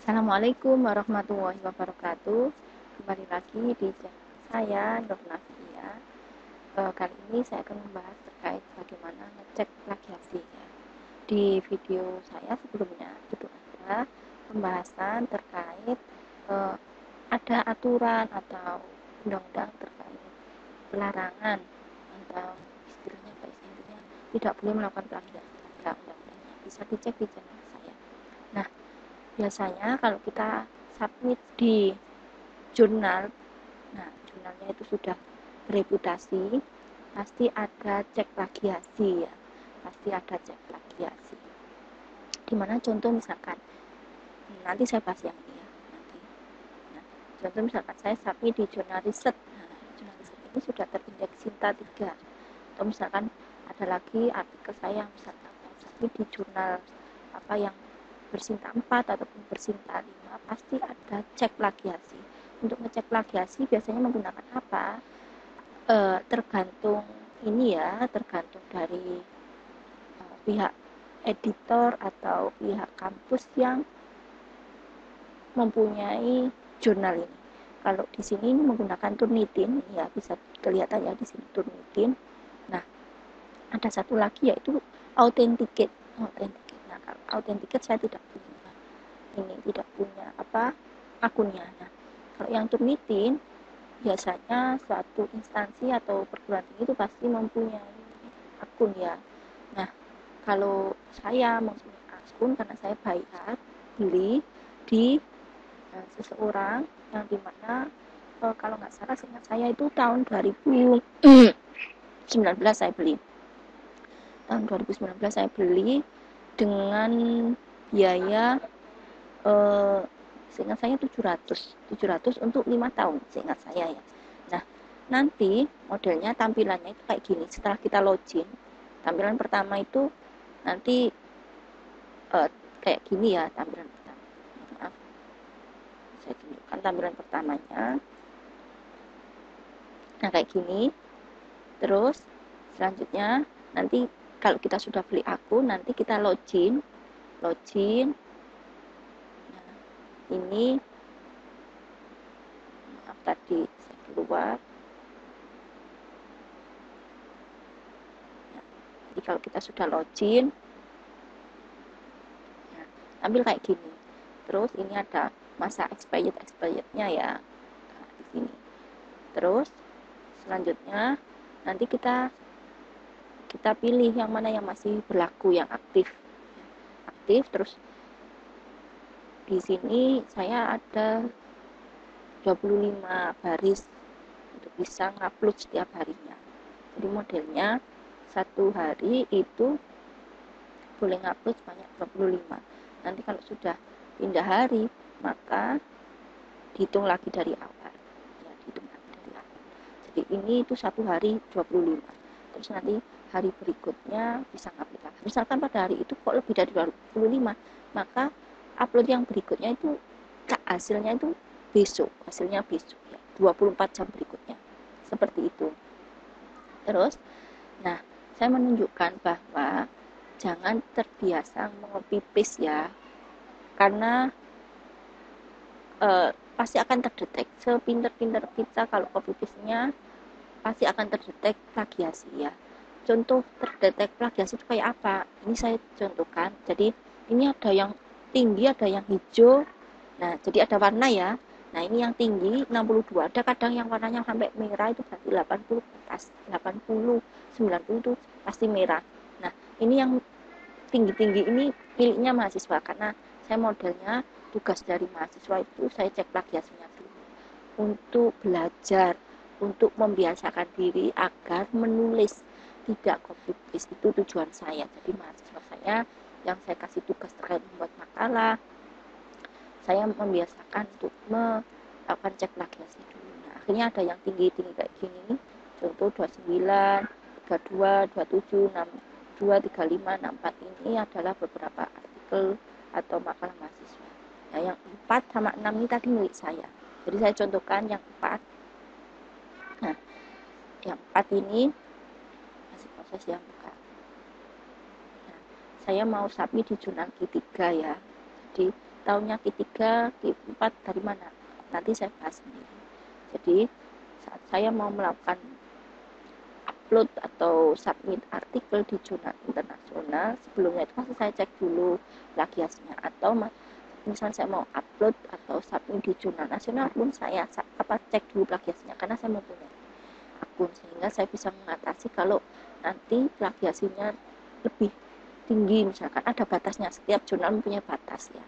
Assalamualaikum warahmatullahi wabarakatuh. Kembali lagi di channel saya, Nur Nafia. Kali ini saya akan membahas terkait bagaimana ngecek plagiasi. Di video saya sebelumnya itu ada pembahasan terkait ada aturan atau undang-undang terkait pelarangan atau istilahnya tidak boleh melakukan plagiasi. Ada undang-undangnya, bisa dicek di channel saya. Nah, biasanya kalau kita submit di jurnal, nah jurnalnya itu sudah bereputasi, pasti ada cek plagiasi ya, pasti ada cek plagiasi. Dimana contoh misalkan, nanti saya bahas yang ini ya, nanti. Nah, contoh misalkan saya submit di jurnal riset, nah jurnal riset ini sudah terindeks Sinta 3, atau misalkan ada lagi artikel saya yang misalkan saya submit di jurnal apa yang bersinta 4 ataupun bersinta 5, pasti ada cek plagiasi. Untuk ngecek plagiasi biasanya menggunakan apa? Tergantung ini ya, tergantung dari pihak editor atau pihak kampus yang mempunyai jurnal ini. Kalau di sini menggunakan Turnitin, ya bisa kelihatan ya di sini Turnitin. Nah, ada satu lagi yaitu Authenticate. Nah, kalau Authenticate saya tidak punya. Ini tidak punya akunnya. Nah, kalau yang Turnitin biasanya suatu instansi atau perguruan tinggi itu pasti mempunyai akun ya. Nah, kalau saya mempunyai akun karena saya bayar beli di seseorang yang dimana kalau nggak salah seingat saya itu tahun 2019 saya beli. Tahun 2019 saya beli dengan biaya seingat saya 700 untuk 5 tahun seingat saya ya. Nah, nanti modelnya tampilannya itu kayak gini. Setelah kita login, tampilan pertama itu nanti kayak gini ya tampilan pertama. Maaf, saya tunjukkan tampilan pertamanya. Nah, kayak gini. Terus selanjutnya nanti kalau kita sudah beli akun, nanti kita login. Nah, ini maaf tadi saya keluar. Nah, jadi kalau kita sudah login, nah, tampil kayak gini. Terus ini ada masa expirednya ya, nah, di sini. Terus selanjutnya nanti kita pilih yang mana yang masih berlaku, yang aktif. Terus di sini saya ada 25 baris untuk bisa ngupload setiap harinya. Jadi modelnya satu hari itu boleh ngupload sebanyak 25. Nanti kalau sudah pindah hari, maka dihitung lagi dari awal. Ya, dihitung lagi dari awal. Jadi ini itu satu hari 25. Terus nanti hari berikutnya bisa ngupload lagi. Misalkan pada hari itu kok lebih dari 25, maka upload yang berikutnya itu hasilnya itu besok ya, 24 jam berikutnya. Seperti itu. Terus, nah, saya menunjukkan bahwa jangan terbiasa mengcopy paste ya. Karena pasti akan terdetek. Sepinter-pinter kita kalau copy paste-nya pasti akan terdetek plagiasi ya. Contoh terdetek plagiasi itu kayak apa? Ini saya contohkan. Jadi ini ada yang tinggi, ada yang hijau. Nah, jadi ada warna ya. Nah, ini yang tinggi 62. Ada kadang yang warnanya sampai merah itu berarti 80 ke atas. 80, 90 itu pasti merah. Nah, ini yang tinggi-tinggi ini miliknya mahasiswa karena saya modelnya tugas dari mahasiswa itu saya cek plagiasinya dulu. Untuk belajar, untuk membiasakan diri agar menulis tidak copy paste, itu tujuan saya. Jadi mahasiswa saya yang saya kasih tugas terkait membuat makalah, saya membiasakan untuk melakukan cek plagiasi dulu. Nah, akhirnya ada yang tinggi-tinggi kayak gini, contoh 29, 32, 27, 62, 35, 64 ini adalah beberapa artikel atau makalah mahasiswa. Nah, yang 4 sama 6 ini tadi milik saya. Jadi saya contohkan yang 4. Nah, yang 4 ini masih proses yang buka. Nah, saya mau submit di jurnal Q3 ya. Jadi tahunnya Q3, Q4 dari mana? Nanti saya bahas sendiri. Jadi saat saya mau melakukan upload atau submit artikel di jurnal internasional, sebelumnya itu pasti saya cek dulu plagiasinya, atau misalnya saya mau upload atau submit di jurnal nasional pun saya cek dulu plagiasinya, karena saya mempunyai akun, sehingga saya bisa mengatasi kalau nanti plagiasinya lebih tinggi. Misalkan ada batasnya, setiap jurnal mempunyai batas ya,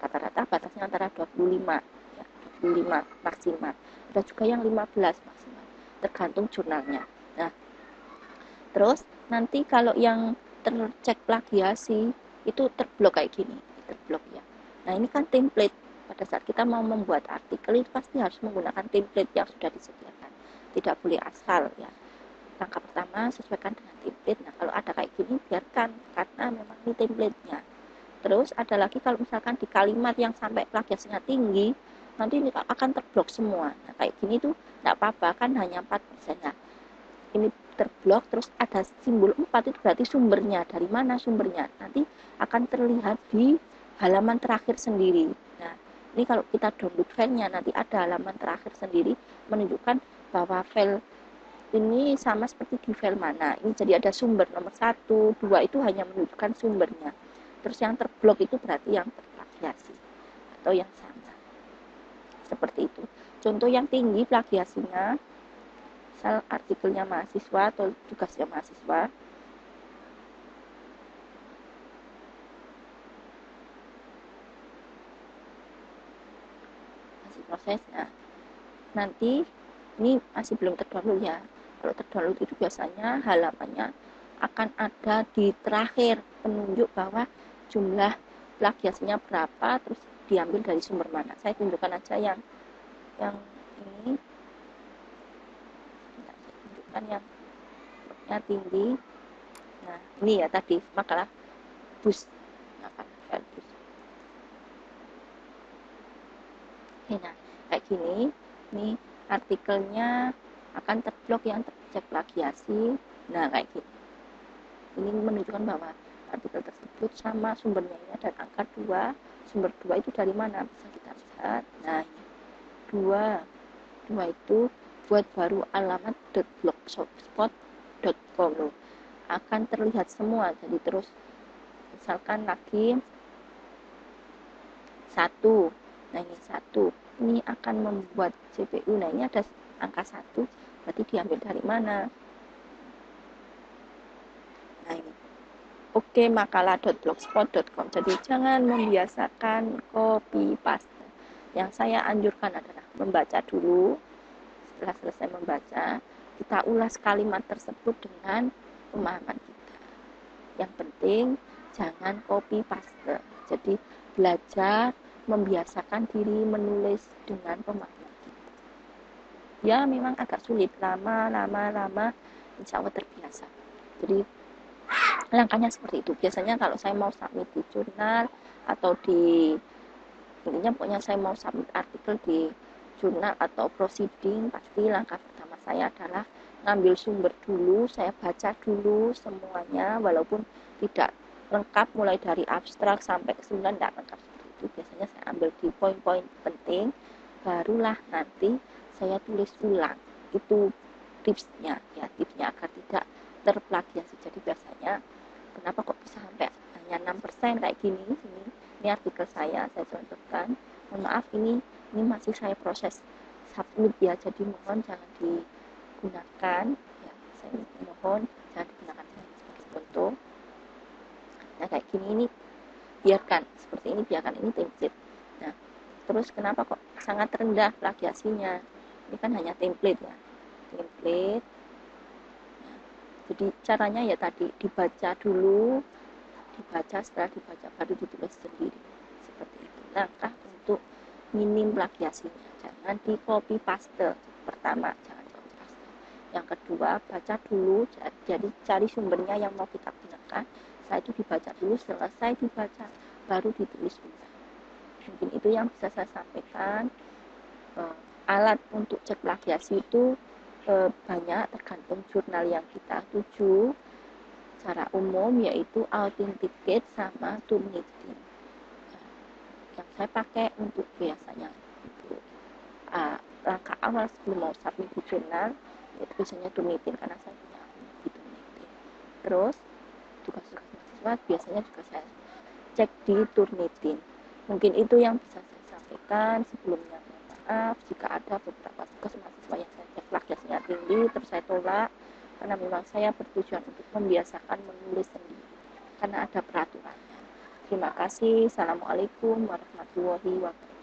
rata-rata batasnya antara 25 ya, 25 maksimal, ada juga yang 15 maksimal, tergantung jurnalnya. Nah, terus nanti kalau yang tercek plagiasi itu terblok kayak gini, terblok ya. Nah, ini kan template. Pada saat kita mau membuat artikel itu pasti harus menggunakan template yang sudah disediakan, tidak boleh asal ya. Langkah pertama, sesuaikan dengan template. Nah, kalau ada kayak gini biarkan, karena memang ini template-nya. Terus ada lagi, kalau misalkan di kalimat yang sampai plagiasinya tinggi, nanti ini akan terblok semua. Nah, kayak gini tuh tidak apa-apa, kan hanya 4%. Nah, ini terblok, terus ada simbol 4, itu berarti sumbernya. Dari mana sumbernya? Nanti akan terlihat di halaman terakhir sendiri. Nah, ini kalau kita download filenya, nanti ada halaman terakhir sendiri menunjukkan bahwa file ini sama seperti di file mana. Ini jadi ada sumber nomor 1, 2 itu hanya menunjukkan sumbernya. Terus yang terblok itu berarti yang terplagiasi atau yang sama. Seperti itu. Contoh yang tinggi plagiasinya, misal artikelnya mahasiswa atau tugasnya mahasiswa, masih proses. Nah, nanti ini masih belum terdownload ya. Kalau terdownload itu biasanya halamannya akan ada di terakhir, penunjuk bahwa jumlah plagiasinya berapa, terus diambil dari sumber mana. Saya tunjukkan aja yang ini. Saya tunjukkan yang tinggi. Nah, ini ya tadi makalah bus. Makalah bus. Nah, kayak gini. Ini artikelnya akan terblok yang tercek plagiasi. Nah, kayak gini. Ini menunjukkan bahwa artikel tersebut sama sumbernya ini ada angka 2. Sumber 2 itu dari mana? Bisa kita lihat. Nah, ini 2 itu buat baru alamat.blogspot.com loh. Akan terlihat semua. Jadi terus misalkan lagi 1. Nah, ini 1. Ini akan membuat CPU. Nah, ini ada angka 1. Berarti diambil dari mana? Nah, ini oke, makalah.blogspot.com. Jadi jangan membiasakan copy paste. Yang saya anjurkan adalah membaca dulu. Setelah selesai membaca, kita ulas kalimat tersebut dengan pemahaman kita. Yang penting jangan copy paste. Jadi belajar membiasakan diri menulis dengan pemahaman kita. Ya, memang agak sulit, lama insya Allah terbiasa. Jadi langkahnya seperti itu. Biasanya kalau saya mau submit di jurnal atau intinya pokoknya saya mau submit artikel di jurnal atau proceeding, pasti langkah pertama saya adalah ngambil sumber dulu, saya baca dulu semuanya, walaupun tidak lengkap mulai dari abstrak sampai kesimpulan, tidak lengkap seperti itu. Biasanya saya ambil di poin-poin penting, barulah nanti saya tulis ulang. Itu tipsnya agar tidak terplagiasi. Jadi biasanya kenapa kok bisa sampai hanya 6% kayak gini. Ini artikel saya contohkan. Mohon maaf, ini masih saya proses submit ya, jadi mohon jangan digunakan ya, saya mohon jangan digunakan sebagai contoh. Nah, kayak gini, ini biarkan seperti ini, ini template. Nah, terus kenapa kok sangat rendah plagiasinya? Ini kan hanya template ya, template. Jadi caranya ya tadi, dibaca dulu, setelah dibaca baru ditulis sendiri. Seperti itu. Langkah untuk minim plagiasinya. Jangan di copy paste. Pertama, jangan copy paste. Yang kedua, baca dulu. Jadi cari sumbernya yang mau kita gunakan. Setelah itu dibaca dulu, selesai dibaca baru ditulis ulang. Mungkin itu yang bisa saya sampaikan. Alat untuk cek plagiasi itu banyak, tergantung jurnal yang kita tuju. Secara umum yaitu Authenticate sama Turnitin. Yang saya pakai untuk biasanya itu langkah awal sebelum mau submit di jurnal itu biasanya Turnitin, karena saya punya akun di Turnitin. Terus tugas-tugas mahasiswa biasanya juga saya cek di Turnitin. Mungkin itu yang bisa saya sampaikan. Sebelumnya mohon maaf jika ada beberapa tugas mahasiswa yang saya cek plagiasinya tinggi terus saya tolak, karena memang saya bertujuan untuk membiasakan menulis sendiri karena ada peraturannya. Terima kasih. Assalamualaikum warahmatullahi wabarakatuh.